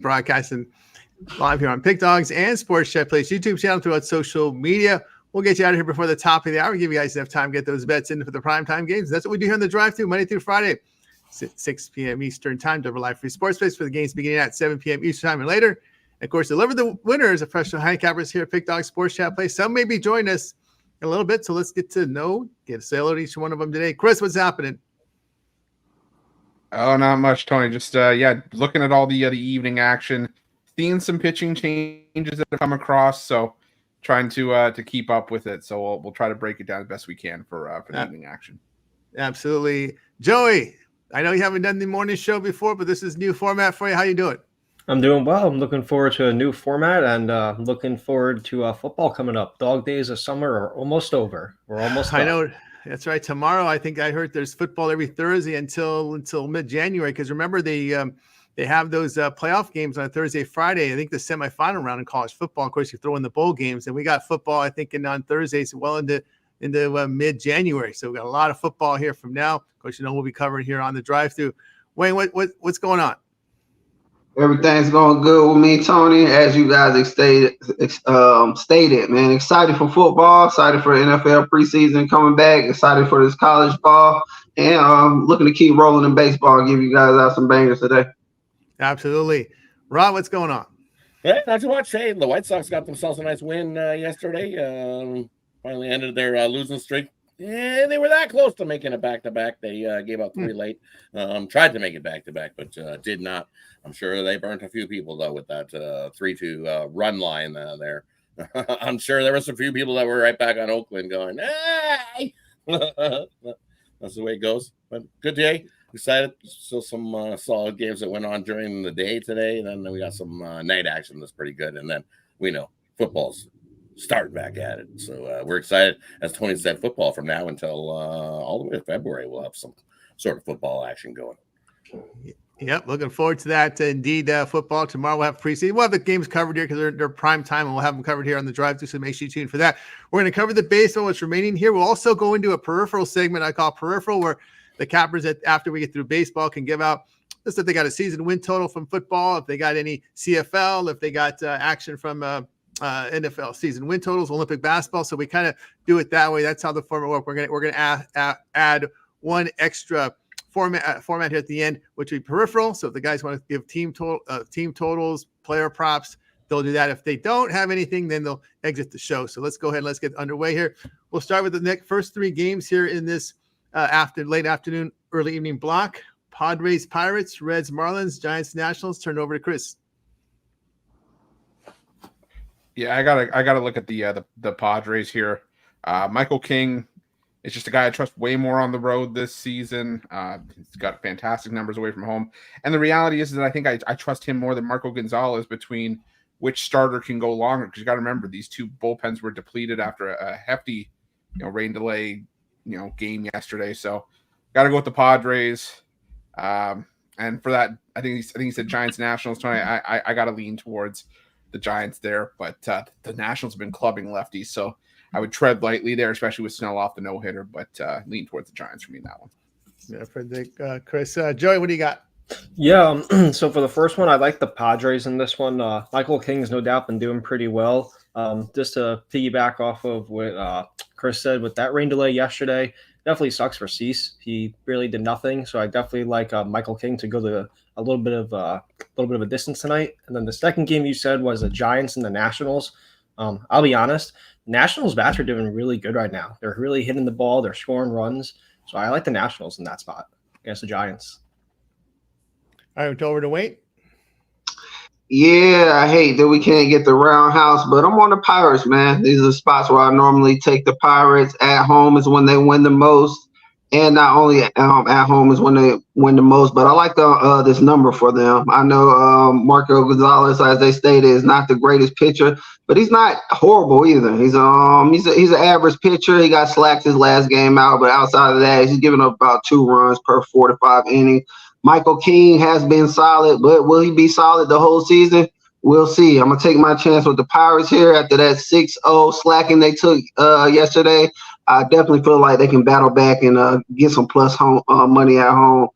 broadcasting live here on Pick Dawgz and Sports Chat Place YouTube channel throughout social media. We'll get you out of here before the top of the hour. Give you guys enough time to get those bets in for the primetime games. That's what we do here on the drive-thru Monday through Friday, 6 p.m. Eastern time. Double live free sports space for the games beginning at 7 p.m. Eastern time and later. And of course, deliver the winners of professional handicappers here at Pick Dawgz Sports Chat Place. Some may be joining us in a little bit, so let's get to say hello to each one of them today. Chris, what's happening? Oh, not much, Tony. Just looking at all the evening action, seeing some pitching changes that have come across. So trying to keep up with it. So we'll try to break it down as best we can for the evening action. Absolutely, Joey. I know you haven't done the morning show before, but this is new format for you. How you doing? I'm doing well. I'm looking forward to a new format and looking forward to football coming up. Dog days of summer are almost over. We're almost done. I know. That's right. Tomorrow, I think I heard there's football every Thursday until mid-January. Because remember, they have those playoff games on Thursday, Friday. I think the semifinal round in college football. Of course, you throw in the bowl games, and we got football. I think on Thursdays, well into mid-January. So we got a lot of football here from now. Of course, we'll be covering here on the drive-thru. Wayne, what's going on? Everything's going good with me, Tony. As you guys stated, man, excited for football, excited for NFL preseason coming back, excited for this college ball, and looking to keep rolling in baseball and give you guys out some bangers today. Absolutely. Rob, what's going on? Yeah, not too much. Hey, the White Sox got themselves a nice win yesterday. Finally ended their losing streak. Yeah, they were that close to making it back-to-back. They gave up 3 late. Tried to make it back-to-back, but did not. I'm sure they burnt a few people, though, with that 3-2 run line there. I'm sure there were some few people that were right back on Oakland going, hey! That's the way it goes. But good day. Excited. Still some solid games that went on during the day today. And then we got some night action that's pretty good. And then we know football's start back at it. So we're excited. As Tony said, football from now until all the way to February, we'll have some sort of football action going. Yep, looking forward to that. Indeed, football. Tomorrow we'll have preseason. We'll have the games covered here because they're prime time, and we'll have them covered here on the drive-thru, so make sure you tune for that. We're going to cover the baseball, what's remaining here. We'll also go into a peripheral segment I call peripheral, where the cappers, after we get through baseball, can give out just if they got a season win total from football, if they got any CFL, if they got action from NFL season win totals, Olympic basketball. So we kind of do it that way. That's how the format works. We're gonna add one extra format here at the end, which would be peripheral. So if the guys want to give team totals, player props, they'll do that. If they don't have anything, then they'll exit the show. So let's go ahead and let's get underway here. We'll start with the first 3 games here in this late afternoon, early evening block. Padres, Pirates, Reds, Marlins, Giants, Nationals. Turn it over to Chris. Yeah, I gotta look at the Padres here. Michael King is just a guy I trust way more on the road this season. He's got fantastic numbers away from home, and the reality is that I think I trust him more than Marco Gonzalez between which starter can go longer. Because you got to remember these 2 bullpens were depleted after a hefty, rain delay, game yesterday. So got to go with the Padres. And for that, I think he said Giants Nationals. Tony, I got to lean towards the Giants there, but the Nationals have been clubbing lefties, so I would tread lightly there, especially with Snell off the no-hitter, but lean towards the Giants for me in that one. Yeah, for Chris. Joey, what do you got? Yeah, so for the first one, I like the Padres in this one. Michael King's no doubt been doing pretty well. Just to piggyback off of what Chris said with that rain delay yesterday, definitely sucks for Cease. He really did nothing, so I definitely like Michael King to go to a little bit of a distance tonight. And then the second game you said was the Giants and the Nationals. I'll be honest, Nationals bats are doing really good right now. They're really hitting the ball. They're scoring runs. So I like the Nationals in that spot against the Giants. All right, over to Wayne. Yeah, I hate that we can't get the roundhouse, but I'm on the Pirates, man. These are the spots where I normally take the Pirates. At home is when they win the most, and not only at home is when they win the most, but I like this number for them. I know Marco Gonzalez, as they stated, is not the greatest pitcher, but he's not horrible either. He's an average pitcher. He got slacked his last game out, but outside of that, he's giving up about 2 runs per 4 to 5 innings. Michael King has been solid, but will he be solid the whole season? We'll see. I'm going to take my chance with the Pirates here after that 6-0 slacking they took yesterday. I definitely feel like they can battle back and get some plus home money at home.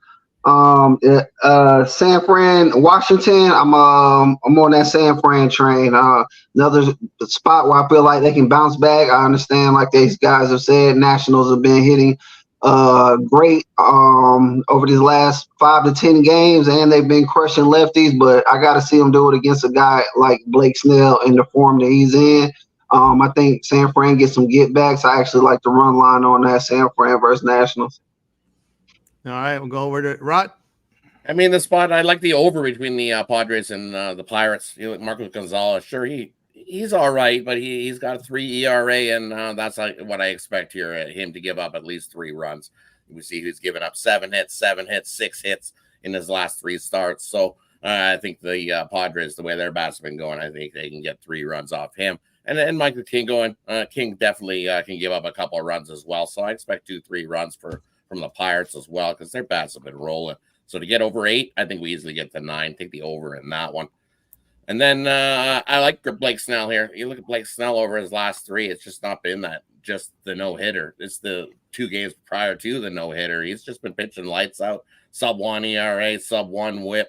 San Fran, Washington. I'm on that San Fran train. Another spot where I feel like they can bounce back. I understand, like these guys have said, Nationals have been hitting great over these last 5 to 10 games, and they've been crushing lefties. But I got to see them do it against a guy like Blake Snell in the form that he's in. I think San Fran gets some get backs. I actually like the run line on that San Fran versus Nationals. All right, we'll go over to Rot. I mean, the spot, I like the over between the Padres and the Pirates. You know, Marcos Gonzalez, sure, he's all right, but he's got a 3 ERA, and that's like what I expect here, him to give up at least 3 runs. We see he's given up 7 hits, 6 hits in his last 3 starts. So I think the Padres, the way their bats have been going, I think they can get 3 runs off him. And then Michael King King definitely can give up a couple of runs as well. So I expect 2-3 runs from the Pirates as well, because their bats have been rolling. So to get over 8, I think we easily get to 9. Take the over in that one. And then I like Blake Snell here. You look at Blake Snell over his last 3. It's just not been just the no-hitter. It's the 2 games prior to the no-hitter. He's just been pitching lights out. Sub-1 ERA, sub-1 whip.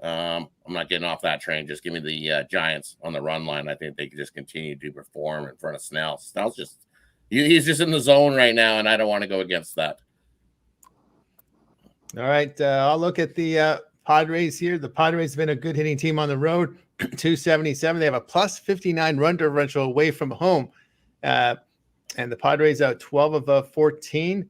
I'm not getting off that train. Just give me the Giants on the run line. I think they can just continue to perform in front of Snell. Snell's he's just in the zone right now, and I don't want to go against that. All right, I'll look at the Padres here. The Padres have been a good hitting team on the road, 277. They have a plus 59 run differential away from home. And the Padres out 12 of 14.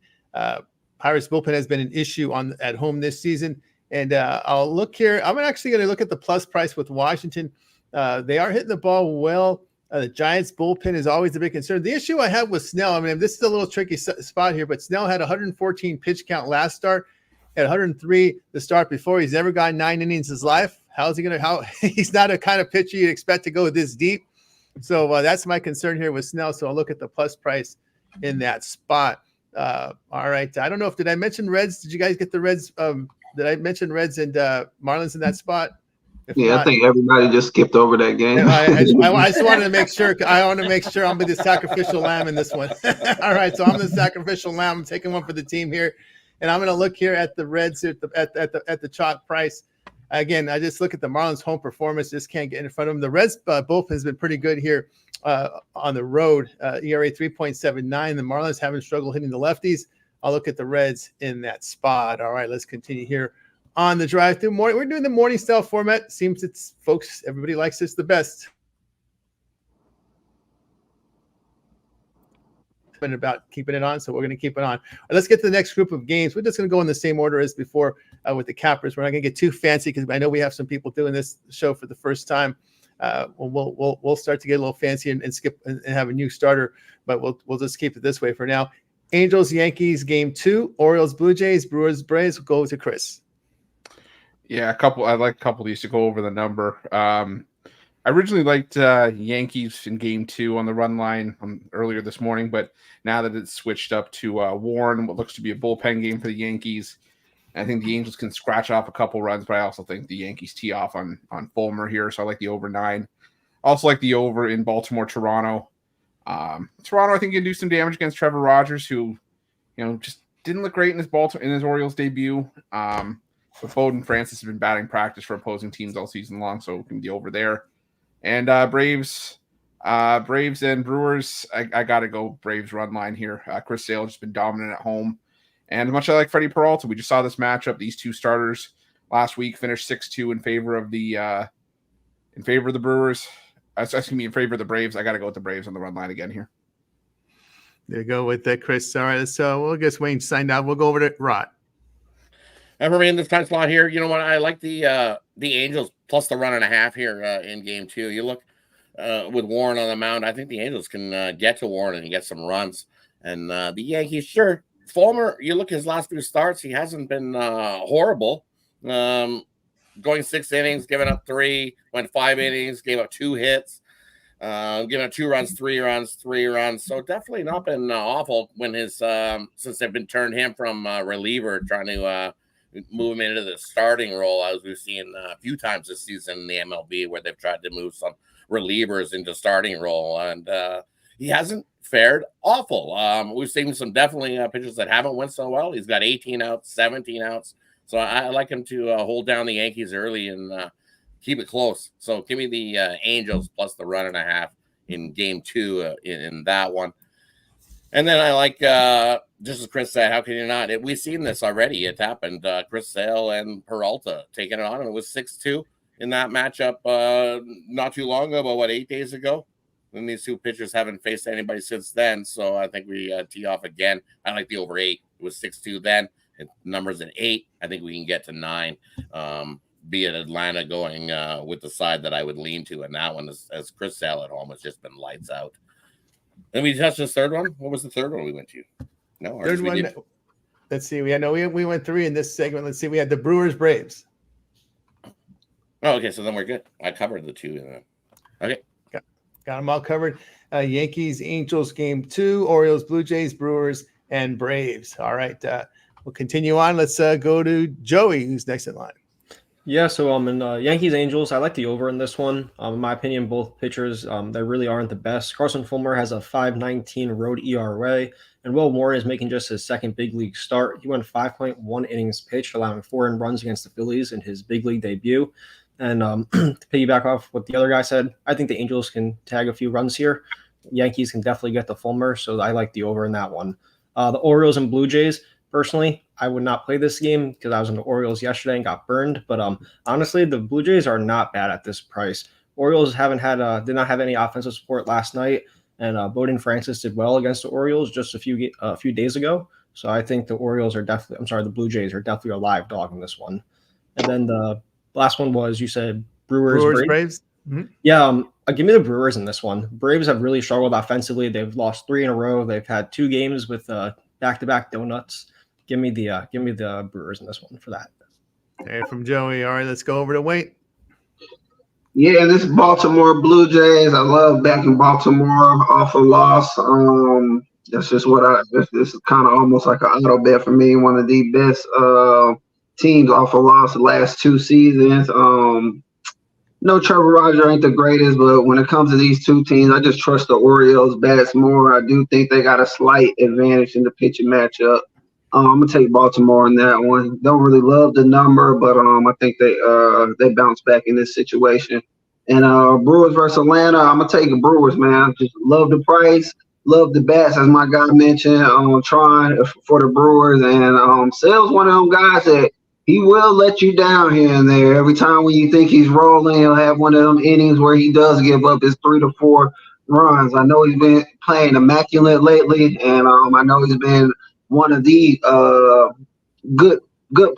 Pirates bullpen has been an issue at home this season. And I'll look here. I'm actually going to look at the plus price with Washington. They are hitting the ball well. The Giants bullpen is always a big concern. The issue I have with Snell, I mean, this is a little tricky spot here, but Snell had 114 pitch count last start. At 103 the start before. He's never gotten 9 innings in his life. How's he going to he's not a kind of pitcher you'd expect to go this deep. So that's my concern here with Snell. So I'll look at the plus price in that spot. All right. I don't know did I mention Reds? Did you guys get the Reds? Did I mention Reds and Marlins in that spot? I think everybody just skipped over that game. I just wanted to make sure. I want to make sure I'm the sacrificial lamb in this one. All right. So I'm the sacrificial lamb. I'm taking one for the team here. And I'm going to look here at the Reds at the chalk price. Again, I just look at the Marlins' home performance. Just can't get in front of them. The Reds bullpen has been pretty good here on the road. ERA 3.79. The Marlins haven't struggled hitting the lefties. I'll look at the Reds in that spot. All right, let's continue here on the drive-through morning. We're doing the morning style format. Seems everybody likes this the best. About keeping it on, so we're going to keep it on. Let's get to the next group of games. We're just going to go in the same order as before with the cappers. We're not going to get too fancy because I know we have some people doing this show for the first time. We'll start to get a little fancy and skip and have a new starter, but we'll just keep it this way for now. Angels, Yankees, game 2. Orioles, Blue Jays, Brewers, Braves. We'll go to Chris. Yeah, I'd like a couple of these to go over the number. I originally liked Yankees in game 2 on the run line earlier this morning, but now that it's switched up to Warren, what looks to be a bullpen game for the Yankees, I think the Angels can scratch off a couple runs, but I also think the Yankees tee off on Fulmer here, so I like the over 9. Also like the over in Baltimore, Toronto. Toronto, I think, can do some damage against Trevor Rogers, who just didn't look great in his Orioles debut. But Bowden Francis has been batting practice for opposing teams all season long, so it can be over there. And Braves and Brewers, I got to go Braves run line here. Chris Sale has been dominant at home. And as much as I like Freddie Peralta, we just saw this matchup. These 2 starters last week finished 6-2 in favor of the Brewers. In favor of the Braves. I got to go with the Braves on the run line again here. There you go with that, Chris. All right, so we'll get Wayne signed out. We'll go over to Rod. And for me in this time slot here, you know what? I like the Angels plus the 1.5 here in game 2. You look with Warren on the mound. I think the Angels can get to Warren and get some runs. And the Yankees, sure. Fulmer, you look his last 2 starts, he hasn't been horrible. Going 6 innings, giving up 3, went 5 innings, gave up 2 hits, giving up 2 runs, 3 runs, 3 runs. So definitely not been awful when since they've been turned him from reliever, trying to move him into the starting role, as we've seen a few times this season in the MLB, where they've tried to move some relievers into starting role, and he hasn't fared awful. We've seen some definitely pitchers that haven't went so well. He's got 18 outs, 17 outs, So I like him to hold down the Yankees early and keep it close. So give me the Angels plus the 1.5 in game 2 in that one. And then I like, just as Chris said, how can you not? We've seen this already. It happened. Chris Sale and Peralta taking it on, and it was 6-2 in that matchup not too long ago, about 8 days ago. And these two pitchers haven't faced anybody since then. So I think we tee off again. I like the over 8. It was 6-2 then. It numbers at 8. I think we can get to 9. Be it Atlanta going with the side that I would lean to. And that one, as Chris Sale at home, has just been lights out. Then we touched this third one. What was the third one we went to? No, Third one. Let's see. We went 3 in this segment. Let's see. We had the Brewers Braves. Oh, okay. So then we're good. I covered the 2. Okay. Got them all covered. Yankees, Angels, game 2, Orioles, Blue Jays, Brewers, and Braves. All right. We'll continue on. Let's go to Joey, who's next in line. Yeah, so in Yankees Angels, I like the over in this one. In my opinion, both pitchers they really aren't the best. Carson Fulmer has a 5.19 road ERA, and Will Moore is making just his second big league start. He went 5.1 innings pitched, allowing 4 earned runs against the Phillies in his big league debut. And to piggyback off what the other guy said, I think the Angels can tag a few runs here. Yankees can definitely get the Fulmer, so I like the over in that one. The Orioles and Blue Jays. Personally, I would not play this game because I was in the Orioles yesterday and got burned. But honestly, the Blue Jays are not bad at this price. Orioles did not have any offensive support last night, and Bowden Francis did well against the Orioles just a few days ago. So I think the Blue Jays are definitely a live dog in this one. And then the last one was, you said Brewers Braves. Mm-hmm. Yeah, give me the Brewers in this one. Braves have really struggled offensively. They've lost 3 in a row. They've had 2 games with back-to-back donuts. Give me the Brewers in this one for that. Hey, from Joey. All right, let's go over to Wayne. Yeah, this Baltimore Blue Jays. I love backing Baltimore off a loss. That's just this is kind of almost like an auto bet for me. One of the best teams off a loss the last 2 seasons. No, Trevor Rogers ain't the greatest, but when it comes to these 2 teams, I just trust the Orioles bats more. I do think they got a slight advantage in the pitching matchup. I'm gonna take Baltimore in that one. Don't really love the number, but I think they bounce back in this situation. And Brewers versus Atlanta, I'm gonna take the Brewers, man. Just love the price, love the bats, as my guy mentioned. Trying for the Brewers, and Sale's one of them guys that he will let you down here and there. Every time when you think he's rolling, he'll have one of them innings where he does give up his 3 to 4 runs. I know he's been playing immaculate lately, and I know he's been one of the good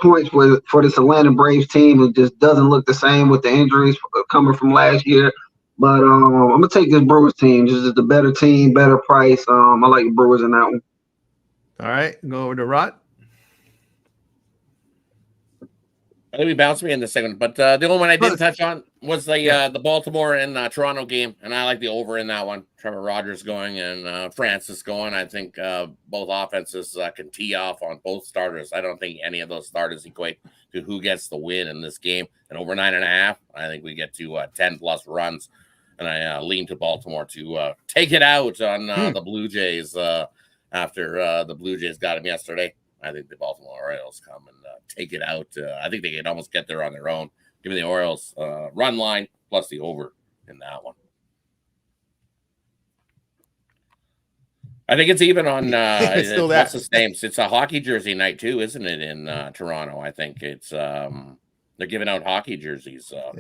points for this Atlanta Braves team. It just doesn't look the same with the injuries coming from last year. But I'm gonna take this Brewers team. Just the better team, better price. I like the Brewers in that one. All right, go over to Rod. I think we bounced me in the second, but the only one I didn't touch on was the Baltimore and Toronto game, and I like the over in that one. Trevor Rogers going and Francis going. I think both offenses can tee off on both starters. I don't think any of those starters equate to who gets the win in this game. And over 9.5, I think we get to 10 plus runs, and I lean to Baltimore to take it out on the Blue Jays after the Blue Jays got him yesterday. I think the Baltimore Orioles come and take it out. I think they can almost get there on their own. Give me the Orioles run line plus the over in that one. I think it's even on what's his name? It's a hockey jersey night too, isn't it? In Toronto, I think it's they're giving out hockey jerseys for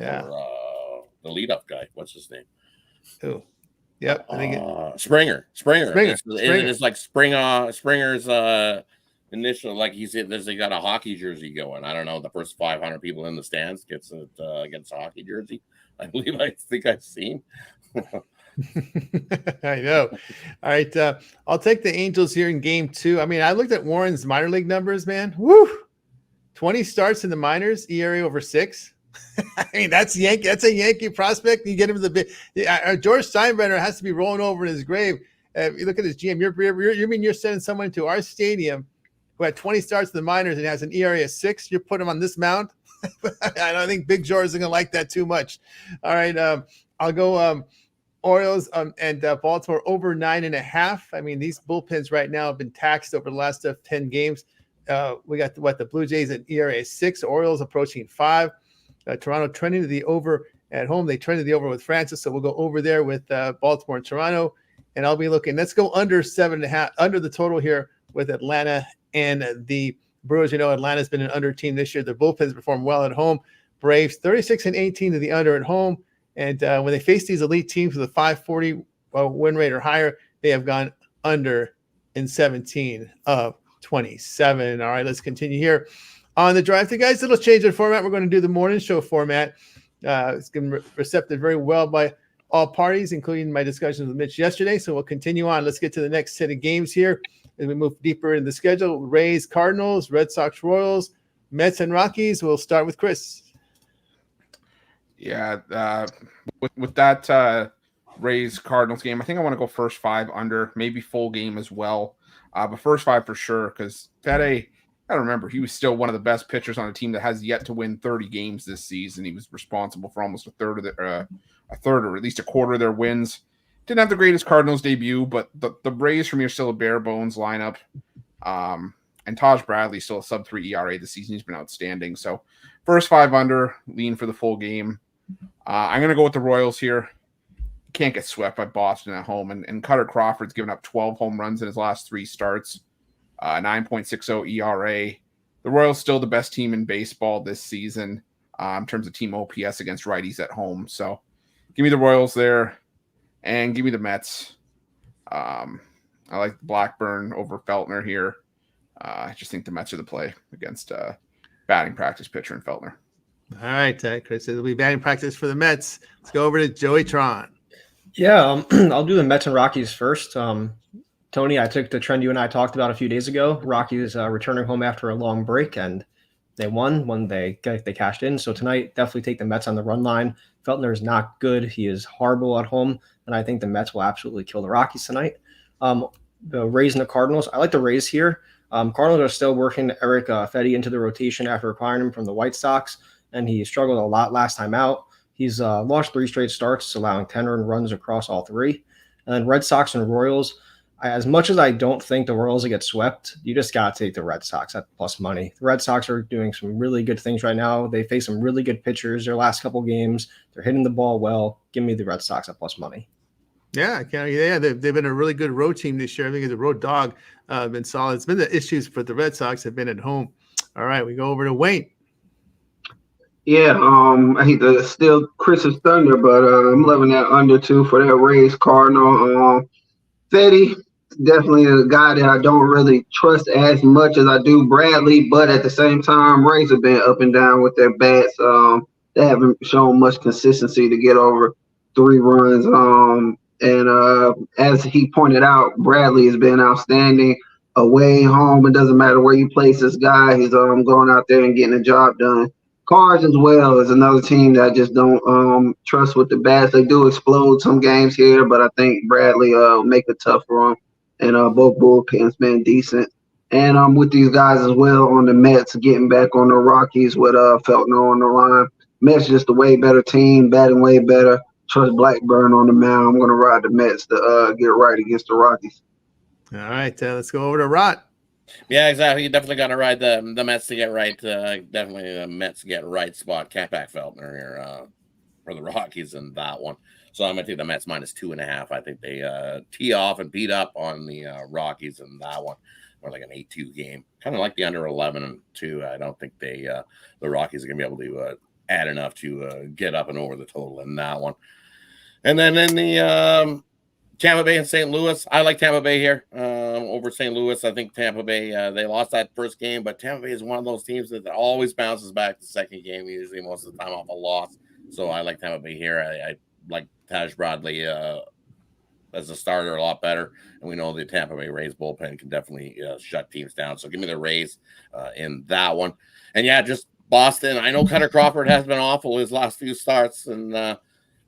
the leadoff guy. What's his name? Who? Yep, I think Springer. It's like Springer's initial, like they got a hockey jersey going. I don't know. The first 500 people in the stands gets a hockey jersey. I think I've seen. I know. All right. I'll take the Angels here in game 2. I mean, I looked at Warren's minor league numbers, man. Woo! 20 starts in the minors, ERA over 6. I mean, that's a Yankee prospect. You get him to the big. George Steinbrenner has to be rolling over in his grave. You look at his GM. You're sending someone to our stadium who had 20 starts in the minors and has an ERA of 6. You put him on this mound. I don't think Big George is going to like that too much. All right. I'll go Orioles and Baltimore over 9.5. I mean, these bullpens right now have been taxed over the last 10 games. we got the Blue Jays at ERA 6, Orioles approaching 5. Toronto trending to the over at home. They trended the over with Francis, so we'll go over there with Baltimore and Toronto. And I'll be looking. Let's go under 7.5, under the total here with Atlanta and the Brewers. You know, Atlanta's been an under team this year. Their bullpens perform well at home. Braves 36-18 to the under at home. And when they face these elite teams with a 540 win rate or higher, they have gone under in 17 of 27. All right, let's continue here on the drive. Guys, little change in format. We're going to do the morning show format. It's been receptive very well by all parties, including my discussions with Mitch yesterday. So we'll continue on. Let's get to the next set of games here as we move deeper in the schedule. Rays, Cardinals, Red Sox, Royals, Mets, and Rockies. We'll start with Chris. Yeah, with that Rays Cardinals game, I think I want to go first 5 under, maybe full game as well. But first 5 for sure, because Fede, I remember he was still one of the best pitchers on a team that has yet to win 30 games this season. He was responsible for almost a third or at least a quarter of their wins. Didn't have the greatest Cardinals debut, but the Rays for me are still a bare bones lineup. And Taj Bradley still a sub-3 ERA this season. He's been outstanding. So first 5 under, lean for the full game. I'm going to go with the Royals here. Can't get swept by Boston at home. And Cutter Crawford's given up 12 home runs in his last 3 starts, 9.60 ERA. The Royals still the best team in baseball this season in terms of team OPS against righties at home. So give me the Royals there and give me the Mets. I like Blackburn over Feltner here. I just think the Mets are the play against batting practice pitcher in Feltner. All right, Chris, it'll be batting practice for the Mets. Let's go over to Joey Tron. Yeah, I'll do the Mets and Rockies first. Tony, I took the trend you and I talked about a few days ago. Rockies returning home after a long break, and they won when they cashed in. So tonight, definitely take the Mets on the run line. Feltner is not good. He is horrible at home, and I think the Mets will absolutely kill the Rockies tonight. The Rays and the Cardinals. I like the Rays here. Cardinals are still working Eric Fedde into the rotation after acquiring him from the White Sox, and he struggled a lot last time out. He's lost 3 straight starts, allowing 10 earned runs across all 3. And then Red Sox and Royals. As much as I don't think the Royals will get swept, you just got to take the Red Sox at plus money. The Red Sox are doing some really good things right now. They face some really good pitchers their last couple games. They're hitting the ball well. Give me the Red Sox at plus money. Yeah, they've been a really good road team this year. I think the road dog been solid. It's been the issues for the Red Sox have been at home. All right, we go over to Wayne. Yeah, I hate to steal Chris's thunder, but I'm loving that under 2 for that Rays Cardinal. Fetty, definitely a guy that I don't really trust as much as I do Bradley, but at the same time, Rays have been up and down with their bats. They haven't shown much consistency to get over 3 runs. And as he pointed out, Bradley has been outstanding away, home. It doesn't matter where you place this guy. He's going out there and getting the job done. Cards as well is another team that I just don't trust with the bats. They do explode some games here, but I think Bradley make it tough for them. And both bullpens been decent. And with these guys as well on the Mets, getting back on the Rockies with Feltner on the line. Mets just a way better team, batting way better. Trust Blackburn on the mound. I'm going to ride the Mets to get right against the Rockies. All right, let's go over to Rod. Yeah, exactly. You definitely got to ride the Mets to get right. Definitely the Mets get right spot. Cat back Feltner here for the Rockies in that one. So I'm going to take the Mets minus 2.5. I think they tee off and beat up on the Rockies in that one. Or like an 8-2 game. Kind of like the under 11 too. I don't think the Rockies are going to be able to add enough to get up and over the total in that one. And then in the Tampa Bay and St. Louis, I like Tampa Bay here over St. Louis. I think Tampa Bay, they lost that first game, but Tampa Bay is one of those teams that always bounces back the second game, usually most of the time off a loss. So I like Tampa Bay here. I like Taj Bradley as a starter a lot better. And we know the Tampa Bay Rays bullpen can definitely shut teams down. So give me the Rays in that one. And yeah, just Boston. I know Cutter Crawford has been awful his last few starts and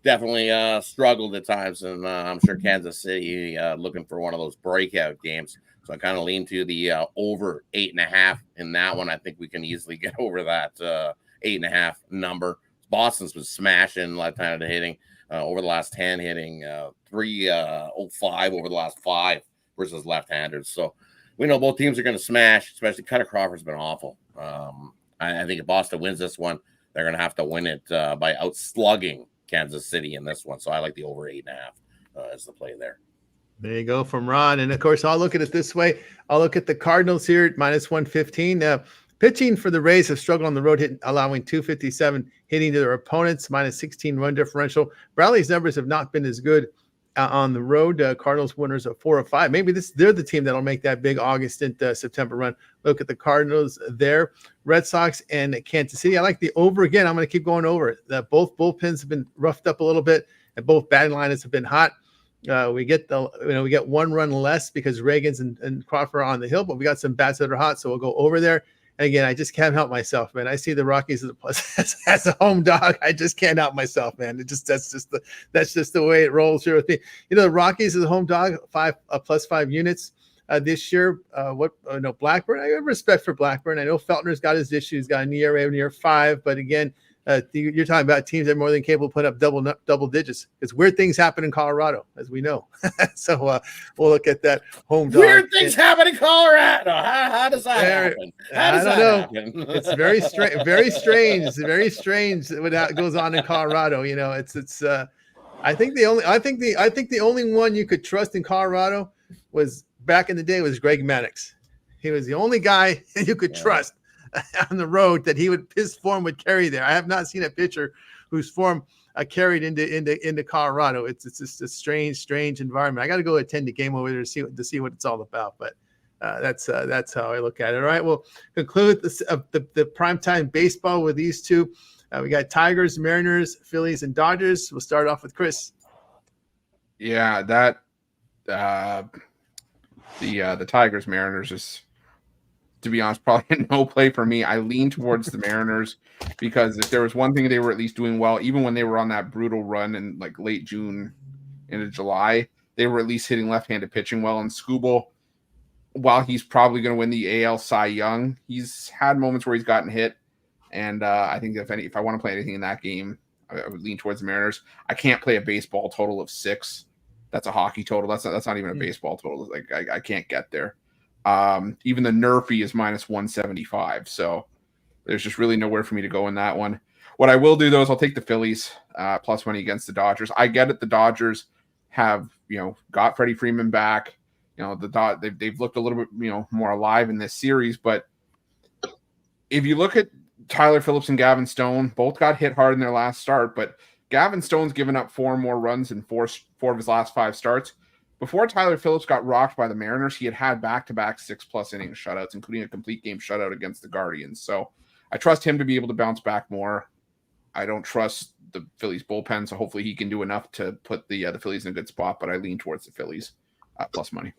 definitely struggled at times. And I'm sure Kansas City looking for one of those breakout games. So I kind of lean to the over 8.5 in that one. I think we can easily get over that 8.5 number. Boston's been smashing left-handed hitting over the last 10, hitting 305 over the last 5 versus left-handers. So we know both teams are going to smash, especially Cutter Crawford's been awful. I think if Boston wins this one, they're going to have to win it by outslugging Kansas City in this one. So I like the over 8.5 as the play there. There you go from Ron. And of course, I'll look at it this way. I'll look at the Cardinals here at minus 115. Pitching for the Rays have struggled on the road, allowing 257 hitting to their opponents, minus 16 run differential. Bradley's numbers have not been as good on the road. Cardinals winners of 4 or 5. Maybe they're the team that'll make that big August and September run. Look at the Cardinals there. Red Sox and Kansas City. I like the over again. I'm going to keep going over it. Both bullpens have been roughed up a little bit, and both batting lineups have been hot. We get we get 1 run less because Reagans and Crawford are on the hill, but we got some bats that are hot, so we'll go over there. And again, I just can't help myself, man. I see the Rockies as a plus as a home dog. I just can't help myself, man. That's just the way it rolls here with me. The Rockies is a home dog, plus 5 units this year. Blackburn. I have respect for Blackburn. I know Feltner's got his issues, got an ERA near 5, but again, you're talking about teams that are more than capable of putting up double digits. Because weird things happen in Colorado, as we know. So we'll look at that home dog. Weird things happen in Colorado. How does that happen? I don't know. It's very strange. Very strange. Very strange what goes on in Colorado. It's. I think the only one you could trust in Colorado was back in the day was Greg Maddux. He was the only guy you could trust on the road that his form would carry there. I have not seen a pitcher whose form carried into Colorado. It's just a strange environment. I got to go attend the game over there to see what it's all about. But that's how I look at it. All right, we'll conclude the primetime baseball with these two. We got Tigers, Mariners, Phillies, and Dodgers. We'll start off with Chris. Yeah, that the Tigers Mariners is, to be honest, probably no play for me. I lean towards the Mariners because if there was one thing they were at least doing well, even when they were on that brutal run in like late June into July, they were at least hitting left-handed pitching well. And Skubal, while he's probably going to win the AL Cy Young, he's had moments where he's gotten hit. And I think if I want to play anything in that game, I would lean towards the Mariners. I can't play a baseball total of 6. That's a hockey total. That's not even a baseball total. Like I can't get there. Even the NRFI is minus 175. So there's just really nowhere for me to go in that one. What I will do though is I'll take the Phillies plus money against the Dodgers. I get it. The Dodgers have, got Freddie Freeman back. They've looked a little bit, more alive in this series, but if you look at Tyler Phillips and Gavin Stone, both got hit hard in their last start, but Gavin Stone's given up 4 more runs in 4 of his last 5 starts. Before Tyler Phillips got rocked by the Mariners, he had back-to-back 6+ innings shutouts, including a complete game shutout against the Guardians. So I trust him to be able to bounce back more. I don't trust the Phillies bullpen, so hopefully he can do enough to put the Phillies in a good spot, but I lean towards the Phillies plus money.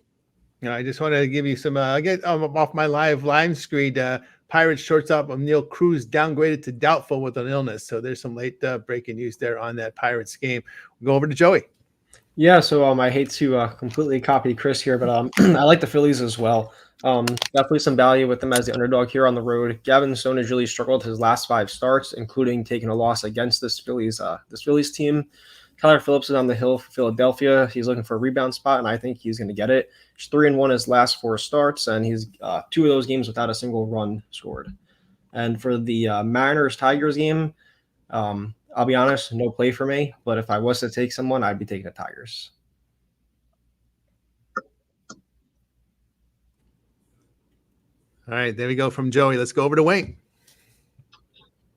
I just wanted to give you some off my live screen. Pirates shortstop Neil Cruz downgraded to doubtful with an illness. So there's some late breaking news there on that Pirates game. We'll go over to Joey. Yeah, so I hate to completely copy Chris here, but I like the Phillies as well. Definitely some value with them as the underdog here on the road. Gavin Stone has really struggled his last 5 starts, including taking a loss against this Phillies team. Tyler Phillips is on the hill for Philadelphia. He's looking for a rebound spot, and I think he's going to get it. He's 3-1 his last 4 starts, and he's 2 of those games without a single run scored. And for the Mariners-Tigers game, I'll be honest, no play for me. But if I was to take someone, I'd be taking the Tigers. All right, there we go from Joey. Let's go over to Wayne.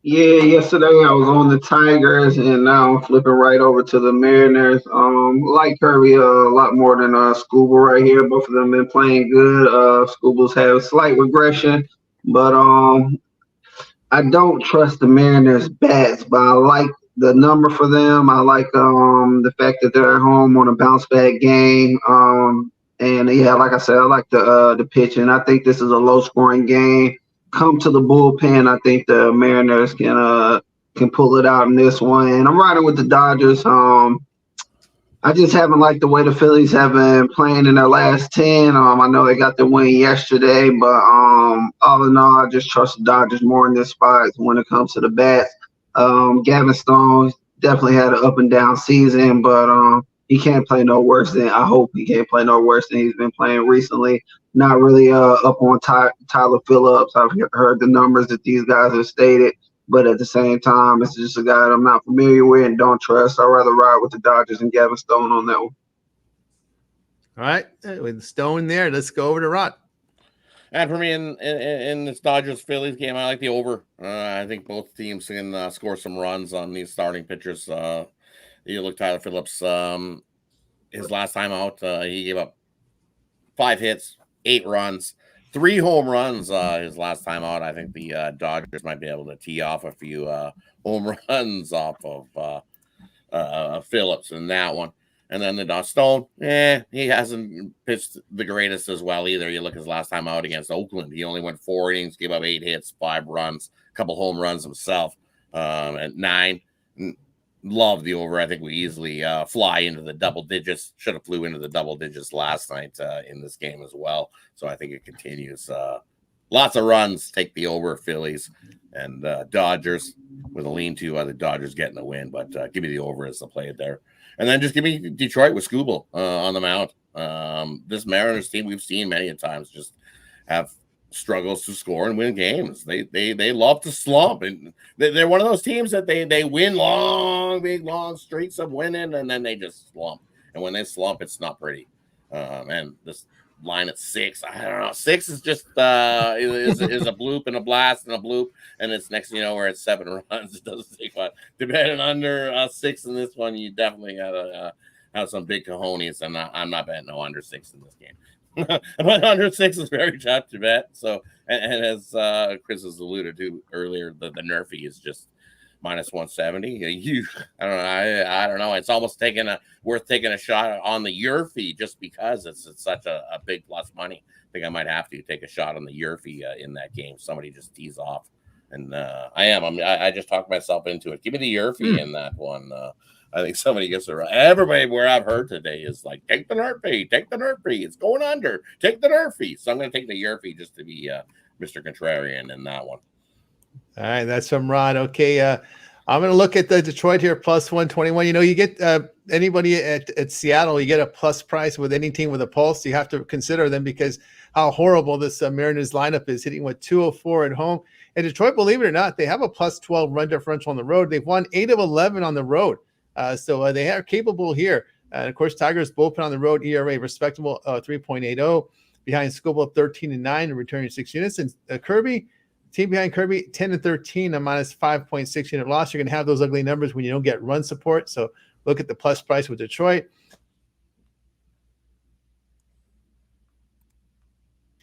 Yeah, yesterday I was on the Tigers, and now I'm flipping right over to the Mariners. Like Kirby a lot more than Skubal right here. Both of them been playing good. Skubal's had a slight regression, but I don't trust the Mariners' bats, but I like the number for them. I like the fact that they're at home on a bounce back game. And yeah, like I said, I like the pitching. I think this is a low scoring game. Come to the bullpen. I think the Mariners can pull it out in this one. And I'm riding with the Dodgers. I just haven't liked the way the Phillies have been playing in their last 10. I know they got the win yesterday, but all in all, I just trust the Dodgers more in this spot when it comes to the bats. Gavin Stone definitely had an up and down season, but he can't play no worse than. I hope he can't play no worse than he's been playing recently. Not really up on Tyler Phillips. I've heard the numbers that these guys have stated, but at the same time, it's just a guy that I'm not familiar with and don't trust. I'd rather ride with the Dodgers and Gavin Stone on that one. All right, with Stone there, let's go over to Rod. And for me, in this Dodgers Phillies game, I like the over. I think both teams can score some runs on these starting pitchers. You look Tyler Phillips. His last time out, he gave up 5 hits, 8 runs, 3 home runs. His last time out, I think the Dodgers might be able to tee off a few home runs off of Phillips in that one. And then the Stone, he hasn't pitched the greatest as well either. You look his last time out against Oakland, he only went 4 innings, gave up 8 hits, 5 runs, a couple home runs himself. At 9, love the over. I think we easily fly into the double digits. Should have flew into the double digits last night in this game as well. So I think it continues. Lots of runs. Take the over, Phillies and Dodgers with a lean to the Dodgers getting the win. But give me the over as the play there. And then just give me Detroit with Skubal on the mound. This Mariners team we've seen many times just have struggles to score and win games. They love to slump, and they're one of those teams that they win big long streaks of winning, and then they just slump. And when they slump, it's not pretty. And this line at 6, I don't know. 6 is just is a bloop and a blast and a bloop, and it's next thing you know we're at 7 runs. It doesn't take much. Depending under 6 in this one, you definitely gotta have some big cojones. And I'm not betting no under 6 in this game. But under 6 is very tough to bet. So, and as Chris has alluded to earlier, the Nerfy is just minus 170. I don't know. It's almost worth taking a shot on the Yerfy just because it's such a big plus money. I think I might have to take a shot on the Yerfy in that game. Somebody just tees off, and I just talked myself into it. Give me the Yerfy in that one. I think somebody gets it right. Everybody where I've heard today is like, take the Nerfy, it's going under, take the Nerfy. So I'm going to take the Yerfy just to be Mr. Contrarian in that one. All right, that's from Rod. Okay, I'm going to look at the Detroit here, plus 121. You get anybody at Seattle, you get a plus price with any team with a pulse. You have to consider them because how horrible this Mariners lineup is, hitting with 204 at home. And Detroit, believe it or not, they have a plus 12 run differential on the road. They've won 8 of 11 on the road. So they are capable here. And of course, Tigers both on the road, ERA respectable 3.80. Behind Skubal 13-9 and returning 6 units. And Kirby, team behind Kirby, 10-13, a minus 5.6 unit loss. You're going to have those ugly numbers when you don't get run support. So look at the plus price with Detroit.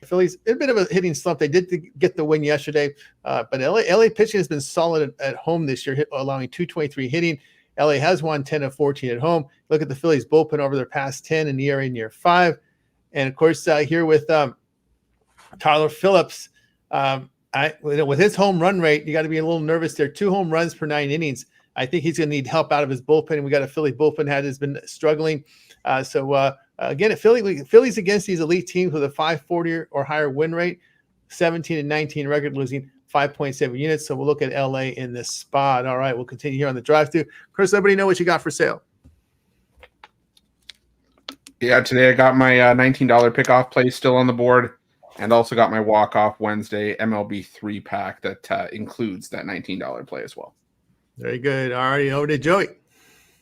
Phillies, a bit of a hitting slump. They did get the win yesterday, but LA pitching has been solid at home this year, allowing 223 hitting. LA has won 10 of 14 at home. Look at the Phillies bullpen over their past 10 in ERA in year 5. And of course, here with Tyler Phillips, with his home run rate, you got to be a little nervous there. 2 home runs per 9 innings. I think he's going to need help out of his bullpen. We got a Philly bullpen has been struggling. Again, Phillies against these elite teams with a 540 or higher win rate, 17-19 record, losing 5.7 units. So we'll look at LA in this spot. All right, we'll continue here on the drive-thru. Chris, everybody know what you got for sale. Yeah, today I got my $19 pickoff play still on the board, and also got my walk-off Wednesday MLB 3-pack that includes that $19 play as well. Very good. All right, over to Joey.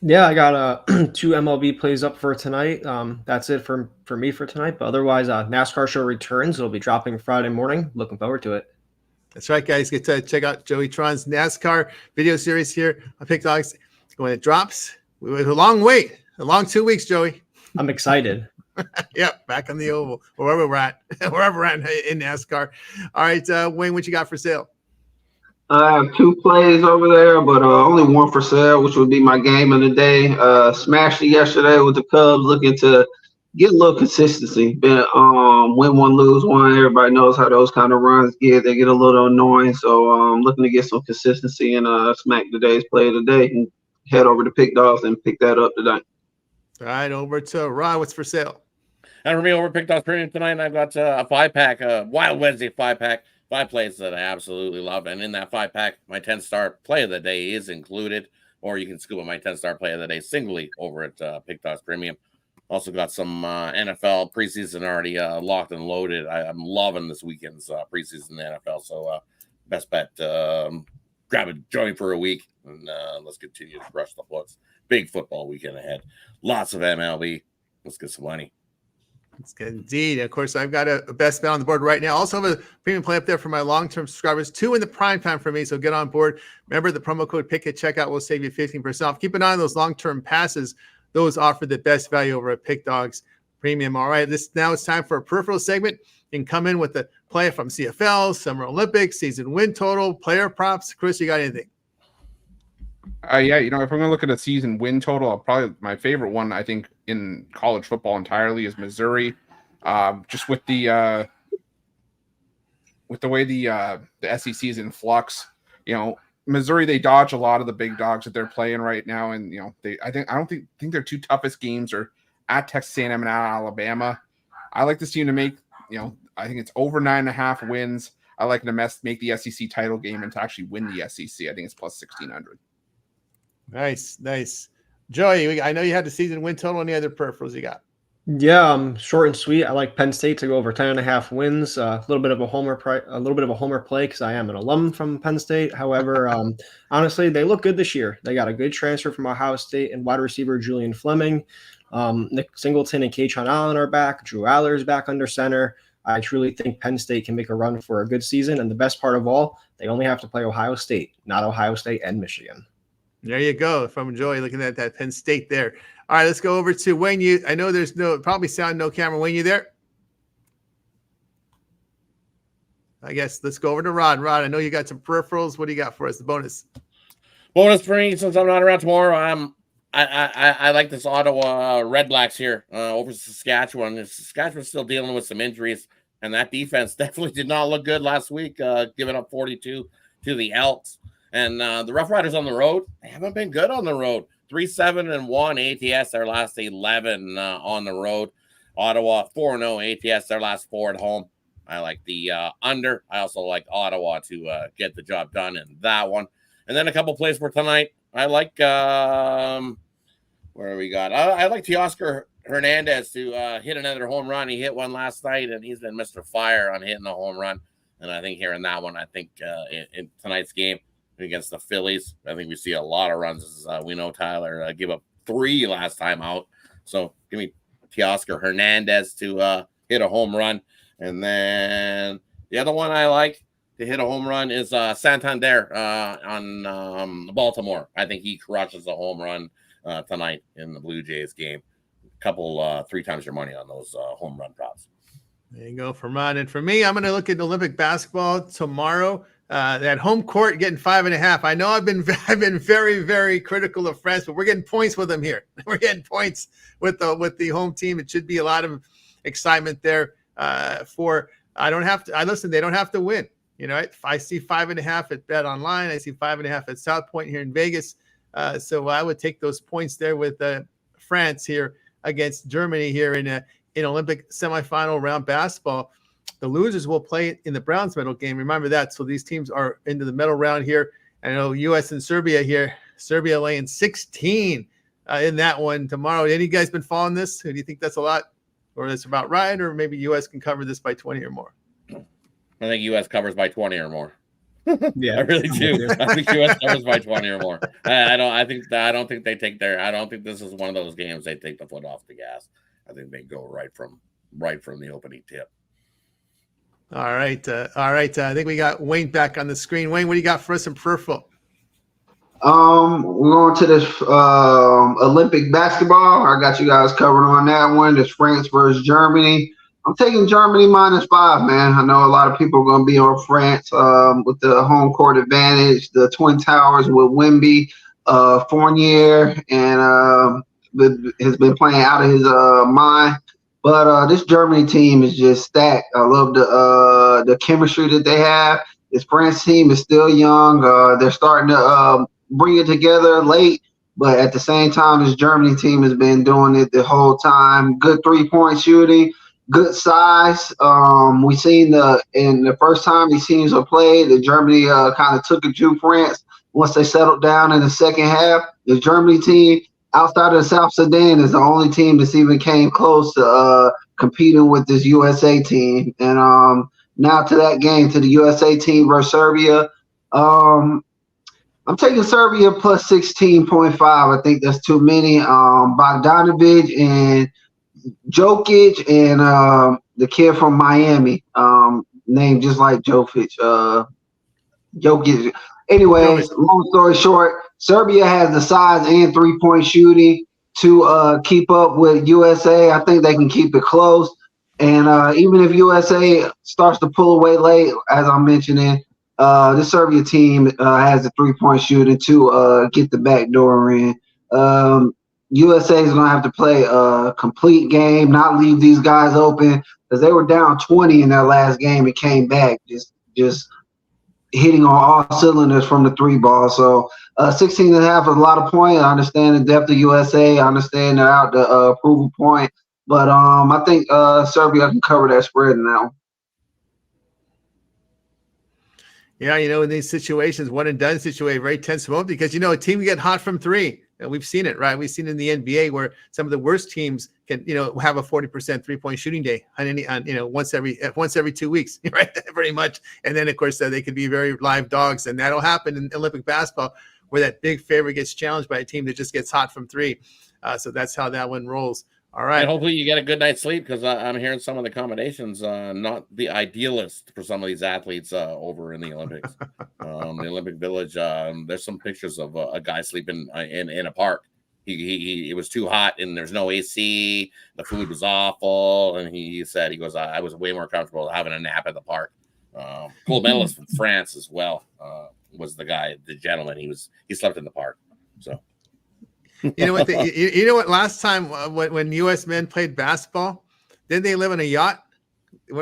Yeah, I got 2 MLB plays up for tonight. That's it for me for tonight. But otherwise, NASCAR show returns. It'll be dropping Friday morning. Looking forward to it. That's right, guys. Get to check out Joey Tron's NASCAR video series here on Pick Dawgz. When it drops, we went a long wait, a long 2 weeks, Joey. I'm excited. Yep, back on the oval, wherever we're at in NASCAR. All right, Wayne, what you got for sale? I have 2 plays over there, but only one for sale, which would be my game of the day. Smashed it yesterday with the Cubs, looking to get a little consistency. Been win one, lose one. Everybody knows how those kind of runs get. They get a little annoying. So looking to get some consistency and smack today's play of the day and head over to Pick Dawgz and pick that up today. All right, over to Rod. What's for sale? And for me, over Pick Dawgz Premium tonight, I've got a 5-pack, Wild Wednesday 5-pack, 5 plays that I absolutely love. And in that 5-pack, my 10-star play of the day is included. or you can scoop up my 10-star play of the day singly over at Pick Dawgz Premium. Also got some NFL preseason already locked and loaded. I'm loving this weekend's preseason in the NFL. So best bet, grab a joint for a week, and let's continue to crush the books. Big football weekend ahead. Lots of MLB. Let's get some money. It's good indeed. Of course, I've got a best bet on the board right now. Also have a premium play up there for my long-term subscribers, 2 in the prime time for me. So get on board. Remember, the promo code PICK at checkout will save you 15% off. Keep an eye on those long-term passes. Those offer the best value over at Pick Dawgz Premium. All right, now it's time for a peripheral segment. You can come in with the play from CFL, Summer Olympics, season win total, player props. Chris, you got anything? Yeah, if I'm going to look at a season win total, probably my favorite one, I think, in college football entirely is Missouri. Just with the way the SEC is in flux, Missouri, they dodge a lot of the big dogs that they're playing right now, and I don't think their 2 toughest games are at Texas A&M and at Alabama. I like this team to make, I think it's over 9.5 wins. I like them to make the SEC title game and to actually win the SEC. I think it's plus 1,600. Nice. Joey, I know you had the season win total. Any other peripherals you got? Yeah, short and sweet. I like Penn State to go over 10.5 wins. A little bit of a homer play because I am an alum from Penn State. However, honestly, they look good this year. They got a good transfer from Ohio State and wide receiver Julian Fleming. Nick Singleton and Kaytron Allen are back. Drew Aller is back under center. I truly think Penn State can make a run for a good season. And the best part of all, they only have to play Ohio State, not Ohio State and Michigan. There you go. From Joey, looking at that Penn State there. All right, let's go over to Wayne. I know there's probably sound, no camera. Wayne, you there? I guess let's go over to Rod. Rod, I know you got some peripherals. What do you got for us? The bonus. Bonus for me, since I'm not around tomorrow. I like this Ottawa Red Blacks here over Saskatchewan. Saskatchewan's still dealing with some injuries, and that defense definitely did not look good last week, giving up 42 to the Elks. And the Rough Riders on the road, they haven't been good on the road. 3-7-1 ATS, their last 11 on the road. Ottawa 4-0 ATS, their last 4 at home. I like the under. I also like Ottawa to get the job done in that one. And then a couple plays for tonight. I like where we got. I like Teoscar Hernandez to hit another home run. He hit one last night, and he's been Mr. Fire on hitting a home run. And I think here in that one, I think in tonight's game against the Phillies, I think we see a lot of runs. We know Tyler gave up 3 last time out. So give me Teoscar Hernandez to hit a home run. And then the other one I like to hit a home run is Santander on Baltimore. I think he crushes a home run tonight in the Blue Jays game. Couple 3 times your money on those home run props. There you go, Vermont. And for me, I'm going to look at Olympic basketball tomorrow. That home court getting 5.5. I know I've been very, very critical of France, but we're getting points with them here. We're getting points with the home team. It should be a lot of excitement there. They don't have to win. If I see 5.5 at Bet Online, I see 5.5 at South Point here in Vegas. So I would take those points there with France here against Germany here in Olympic semifinal round basketball. The losers will play in the bronze medal game. Remember that. So these teams are into the medal round here. I know U.S. and Serbia here. Serbia laying 16 in that one tomorrow. Any guys been following this? Do you think that's a lot, or that's about right, or maybe U.S. can cover this by 20 or more? I think U.S. covers by 20 or more. Yeah, I really do. I think U.S. covers by 20 or more. I don't think they take I don't think this is one of those games they take the foot off the gas. I think they go right from the opening tip. All right. I think we got Wayne back on the screen. Wayne, what do you got for us in peripheral? We're going to this Olympic basketball. I got you guys covered on that one. It's France versus Germany. I'm taking Germany -5, man. I know a lot of people are going to be on France with the home court advantage, the Twin Towers with Wemby, Fournier, and has been playing out of his mind. But this Germany team is just stacked. I love the chemistry that they have. This France team is still young. They're starting to bring it together late, but at the same time, this Germany team has been doing it the whole time. Good 3-point shooting, good size. We seen in the first time these teams were played, that Germany kind of took it to France. once they settled down in the second half. The Germany team, outside of South Sudan, is the only team that's even came close to competing with this USA team. And now to that game, to the USA team versus Serbia. I'm taking Serbia plus 16.5. I think that's too many. Bogdanovic and Jokic and the kid from Miami, named just like Jokic. Anyways, long story short, Serbia has the size and 3-point shooting to keep up with USA. I think they can keep it close. And even if USA starts to pull away late, as I'm mentioning, the Serbia team has the 3-point shooting to get the back door in. USA is going to have to play a complete game, not leave these guys open, because they were down 20 in their last game and came back just hitting on all cylinders from the 3 ball. So 16.5 is a lot of points. I understand the depth of USA. I understand they're out the approval point. But I think Serbia can cover that spread now. Yeah, in these situations, one and done situation, very tense moment because, a team can get hot from 3. And we've seen it, right? We've seen in the NBA where some of the worst teams can, have a 40% 3-point shooting day once every 2 weeks, right? Pretty much. And then, of course, they could be very live dogs. And that'll happen in Olympic basketball where that big favorite gets challenged by a team that just gets hot from 3. So that's how that one rolls. All right. And hopefully you get a good night's sleep because I'm hearing some of the accommodations not the idealist for some of these athletes over in the Olympics. The Olympic Village, there's some pictures of a guy sleeping in a park. It was too hot and there's no AC. The food was awful. And he said, I was way more comfortable having a nap at the park. Gold medalist from France as well was the gentleman. He slept in the park. So. You know what? Last time when U.S. men played basketball, didn't they live on a yacht?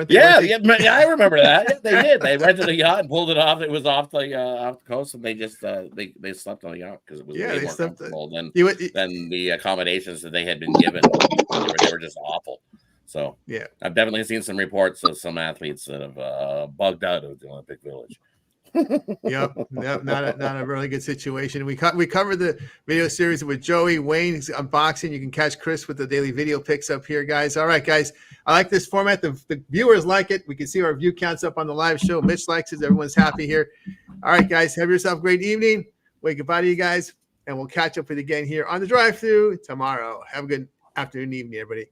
Yeah, I remember that. Yeah, they did. They rented a yacht and pulled it off. It was off the coast, and they just they slept on the yacht because it was way more comfortable than the accommodations that they had been given. They were just awful. So yeah, I've definitely seen some reports of some athletes that have bugged out of the Olympic Village. Yep, not a really good situation. We covered the video series with Joey Wayne unboxing. You can catch Chris with the daily video picks up here, guys. All right, guys, I like this format. The viewers like it. We can see our view counts up on the live show. Mitch likes it. Everyone's happy here. All right, guys, have yourself a great evening. Wait, goodbye to you guys, and we'll catch up with you again here on the drive-thru tomorrow. Have a good afternoon, evening, everybody.